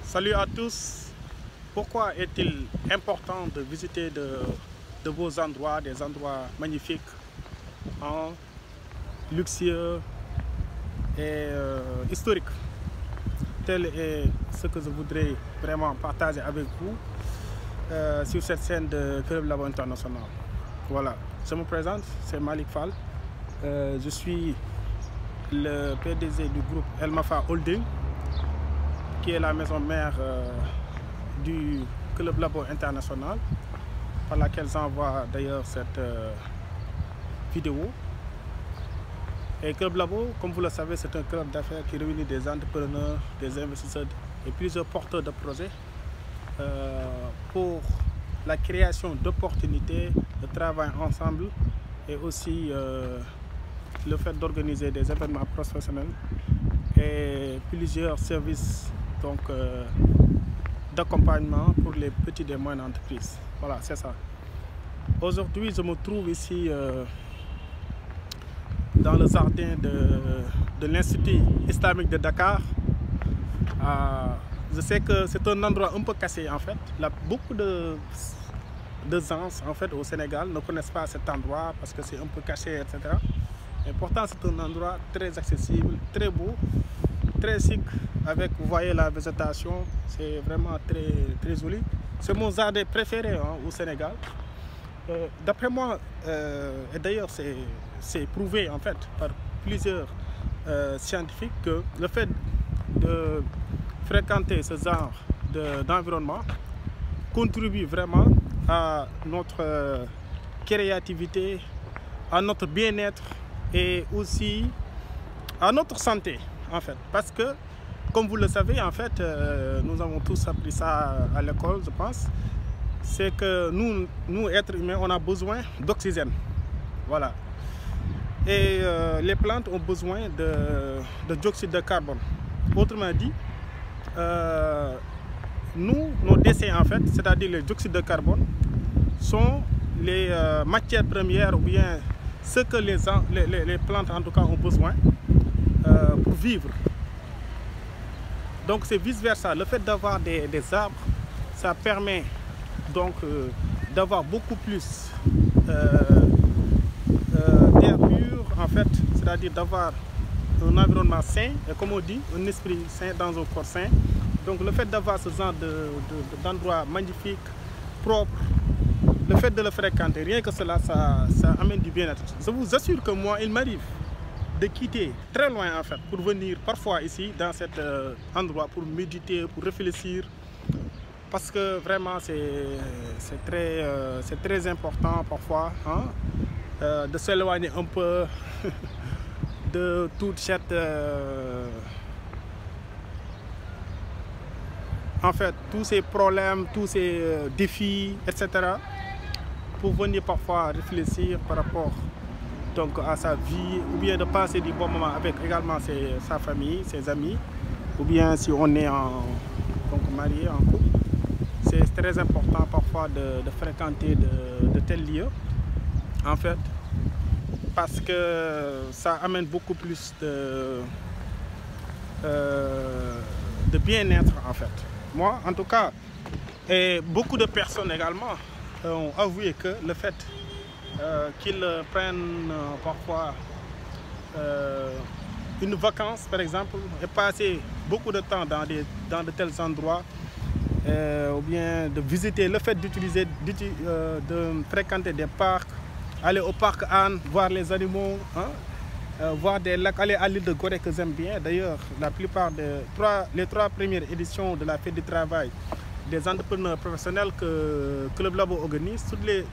Salut à tous. Pourquoi est-il important de visiter de beaux endroits, des endroits magnifiques, luxueux et historiques? Tel est ce que je voudrais vraiment partager avec vous sur cette scène de Club Labo International. Voilà, je me présente, c'est Malik Fall. Je suis le PDG du groupe El Mafa Holding, qui est la maison mère du Club Labo International, par laquelle j'envoie d'ailleurs cette vidéo. Et Club Labo, comme vous le savez, c'est un club d'affaires qui réunit des entrepreneurs, des investisseurs et plusieurs porteurs de projets pour la création d'opportunités de travail ensemble et aussi le fait d'organiser des événements professionnels et plusieurs services d'accompagnement pour les petites et moyennes entreprises. Voilà, c'est ça. Aujourd'hui, je me trouve ici dans le jardin de l'Institut islamique de Dakar. Je sais que c'est un endroit un peu cassé en fait. Beaucoup de gens en fait au Sénégal ne connaissent pas cet endroit parce que c'est un peu caché, etc. Et pourtant c'est un endroit très accessible, très beau, très chic, avec, vous voyez, la végétation, c'est vraiment très joli. C'est mon jardin préféré au Sénégal. D'après moi, et d'ailleurs c'est prouvé en fait par plusieurs scientifiques, que le fait de fréquenter ce genre d'environnement contribue vraiment à notre créativité, à notre bien-être et aussi à notre santé en fait. Parce que, comme vous le savez, en fait, nous avons tous appris ça à l'école, je pense. C'est que nous, êtres humains, on a besoin d'oxygène. Voilà. Et les plantes ont besoin de dioxyde de carbone. Autrement dit, nos déchets, en fait, c'est-à-dire le dioxyde de carbone, sont les matières premières ou bien ce que les plantes, en tout cas, ont besoin pour vivre. Donc c'est vice-versa. Le fait d'avoir des arbres, ça permet donc d'avoir beaucoup plus d'air pur, en fait, c'est-à-dire d'avoir un environnement sain, et comme on dit, un esprit sain dans un corps sain. Donc le fait d'avoir ce genre d'endroit magnifique, propre, le fait de le fréquenter, rien que cela, ça amène du bien-être. Je vous assure que moi, il m'arrive de quitter très loin en fait pour venir parfois ici dans cet endroit pour méditer, pour réfléchir, parce que vraiment c'est très important parfois de s'éloigner un peu de toute cette en fait tous ces problèmes, tous ces défis, etc., pour venir parfois réfléchir par rapport donc à sa vie, ou bien de passer du bon moment avec également sa famille, ses amis, ou bien si on est marié, en couple. C'est très important parfois de fréquenter de tels lieux, en fait, parce que ça amène beaucoup plus de bien-être, en fait. Moi, en tout cas, et beaucoup de personnes également ont avoué que le fait qu'ils prennent parfois une vacance, par exemple, et passer beaucoup de temps dans de tels endroits, ou bien de visiter, le fait de fréquenter des parcs, aller au parc Anne, voir les animaux, voir des lacs, aller à l'île de Gorée que j'aime bien. D'ailleurs, la plupart les trois premières éditions de la Fête du Travail des entrepreneurs professionnels que Club Labo organise,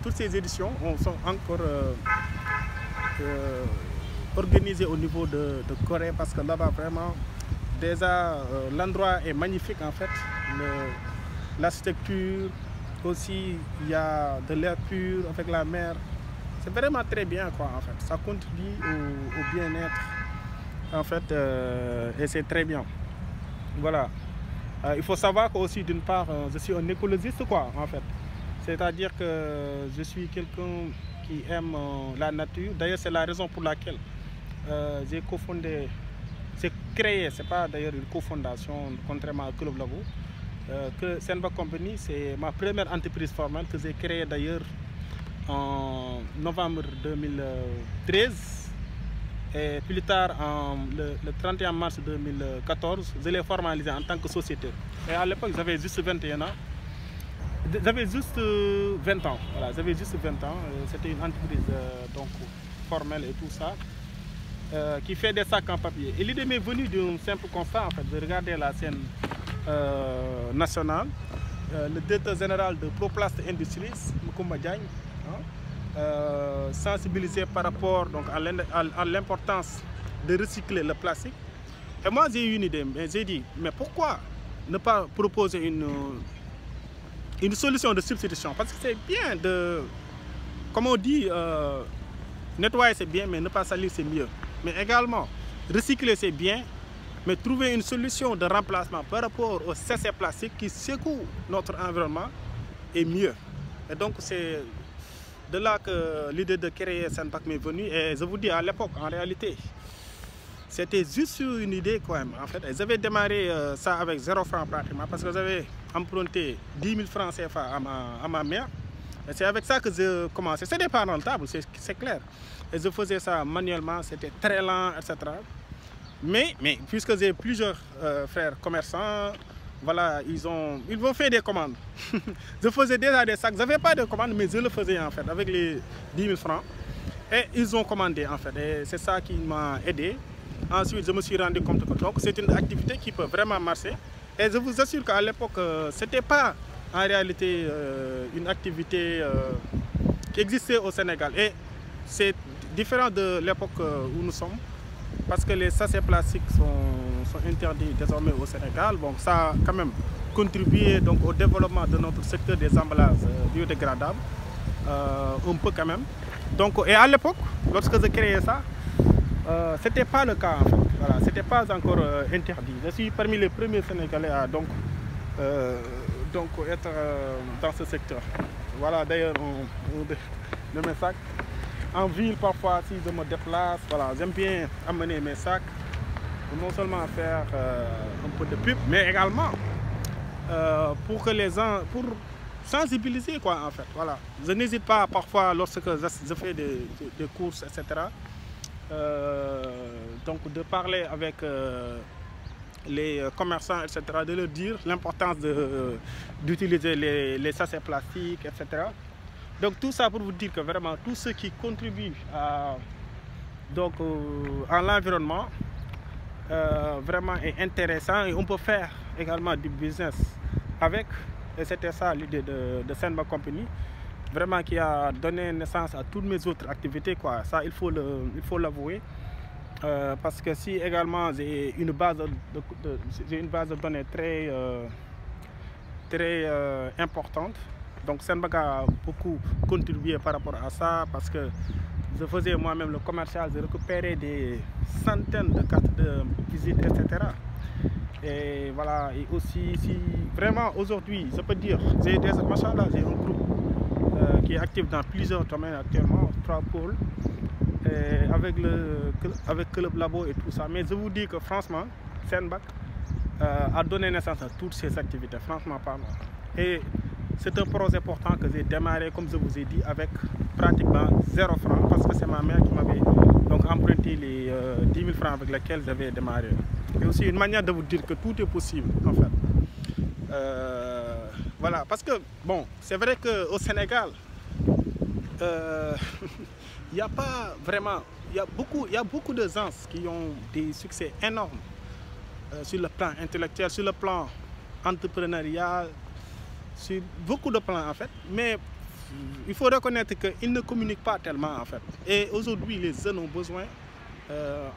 toutes ces éditions sont encore organisées au niveau de Corée, parce que là-bas vraiment déjà l'endroit est magnifique en fait, l'architecture aussi, il y a de l'air pur avec la mer, c'est vraiment très bien quoi en fait, ça contribue au bien-être en fait, et c'est très bien. Voilà. Il faut savoir qu'aussi, d'une part, je suis un écologiste, quoi, en fait. C'est-à-dire que je suis quelqu'un qui aime la nature. D'ailleurs, c'est la raison pour laquelle j'ai cofondé, c'est créé, c'est pas d'ailleurs une cofondation, contrairement à Club Labo, que Senba Company, c'est ma première entreprise formelle que j'ai créée d'ailleurs en novembre 2013. Et plus tard, le 31 mars 2014, je l'ai formalisé en tant que société. Et à l'époque, j'avais juste 21 ans. J'avais juste 20 ans. Voilà, j'avais juste 20 ans. C'était une entreprise donc, formelle et tout ça, qui fait des sacs en papier. Et l'idée m'est venue d'un simple constat, en fait, de regarder la scène nationale. Le directeur général de Proplast Industries, Moukoumba Diagne, sensibilisé par rapport donc, à l'importance de recycler le plastique. Et moi j'ai eu une idée, j'ai dit, mais pourquoi ne pas proposer une solution de substitution? Parce que c'est bien de, comme on dit, nettoyer c'est bien, mais ne pas salir c'est mieux. Mais également, recycler c'est bien, mais trouver une solution de remplacement par rapport aux déchets plastiques qui secouent notre environnement est mieux. Et donc c'est de là que l'idée de créer Senpak m'est venue. Et je vous dis, à l'époque, en réalité, c'était juste une idée quand même. En fait, j'avais démarré ça avec 0 francs pratiquement parce que j'avais emprunté 10 000 francs CFA à ma mère. Et c'est avec ça que je commençais. C'était pas rentable, c'est clair. Et je faisais ça manuellement, c'était très lent, etc. Mais puisque j'ai plusieurs frères commerçants, voilà, ils vont faire des commandes. Je faisais déjà des sacs, je n'avais pas de commandes, mais je le faisais en fait avec les 10 000 francs. Et ils ont commandé en fait, et c'est ça qui m'a aidé. Ensuite, je me suis rendu compte que c'est une activité qui peut vraiment marcher. Et je vous assure qu'à l'époque, ce n'était pas en réalité une activité qui existait au Sénégal. Et c'est différent de l'époque où nous sommes, parce que les sachets plastiques sont interdits désormais au Sénégal. Bon, ça a quand même contribué donc, au développement de notre secteur des emballages biodégradables, un peu quand même. Donc, et à l'époque, lorsque j'ai créé ça, ce n'était pas le cas en fait. Voilà, ce n'était pas encore interdit. Je suis parmi les premiers Sénégalais à donc être dans ce secteur. Voilà d'ailleurs de mes sacs. En ville, parfois, si je me déplace, voilà, j'aime bien amener mes sacs pour non seulement faire un peu de pub, mais également pour que les gens, pour sensibiliser quoi en fait. Voilà. Je n'hésite pas parfois lorsque je fais des courses, etc. Donc de parler avec les commerçants, etc., de leur dire l'importance d'utiliser les sachets plastiques, etc. Donc tout ça pour vous dire que vraiment tout ce qui contribue à l'environnement vraiment est intéressant et on peut faire également du business avec. Et c'était ça l'idée de Senba Company, vraiment qui a donné naissance à toutes mes autres activités, quoi. Ça il faut l'avouer. Parce que si également j'ai une base de données très importante. Donc Senba a beaucoup contribué par rapport à ça, parce que je faisais moi-même le commercial, je récupérais des centaines de cartes de visite, etc. Et voilà, et aussi si vraiment aujourd'hui, je peux dire, j'ai un groupe qui est actif dans plusieurs domaines actuellement, 3 pôles, avec Club Labo et tout ça. Mais je vous dis que franchement, Senba a donné naissance à toutes ces activités, franchement pas mal. Et c'est un projet important que j'ai démarré, comme je vous ai dit, avec pratiquement 0 francs, parce que c'est ma mère qui m'avait donc emprunté les 10 000 francs avec lesquels j'avais démarré. Et aussi une manière de vous dire que tout est possible, en fait. Voilà, parce que, bon, c'est vrai qu'au Sénégal, il n'y a pas vraiment, il y a beaucoup de gens qui ont des succès énormes sur le plan intellectuel, sur le plan entrepreneurial, sur beaucoup de plans en fait, mais il faut reconnaître qu'ils ne communiquent pas tellement en fait. Et aujourd'hui, les jeunes ont besoin,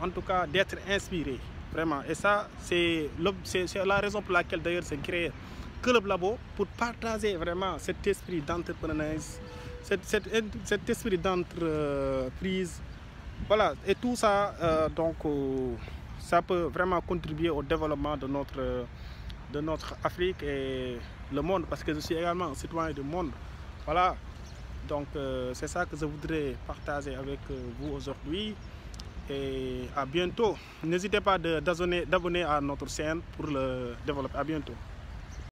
en tout cas, d'être inspirés, vraiment. Et ça, c'est la raison pour laquelle d'ailleurs c'est créé Club Labo, pour partager vraiment cet esprit d'entrepreneuriat, cet esprit d'entreprise. Voilà, et tout ça, ça peut vraiment contribuer au développement de notre Afrique et le monde, parce que je suis également un citoyen du monde. Voilà, donc c'est ça que je voudrais partager avec vous aujourd'hui. Et à bientôt. N'hésitez pas d'abonner à notre chaîne pour le développer. À bientôt.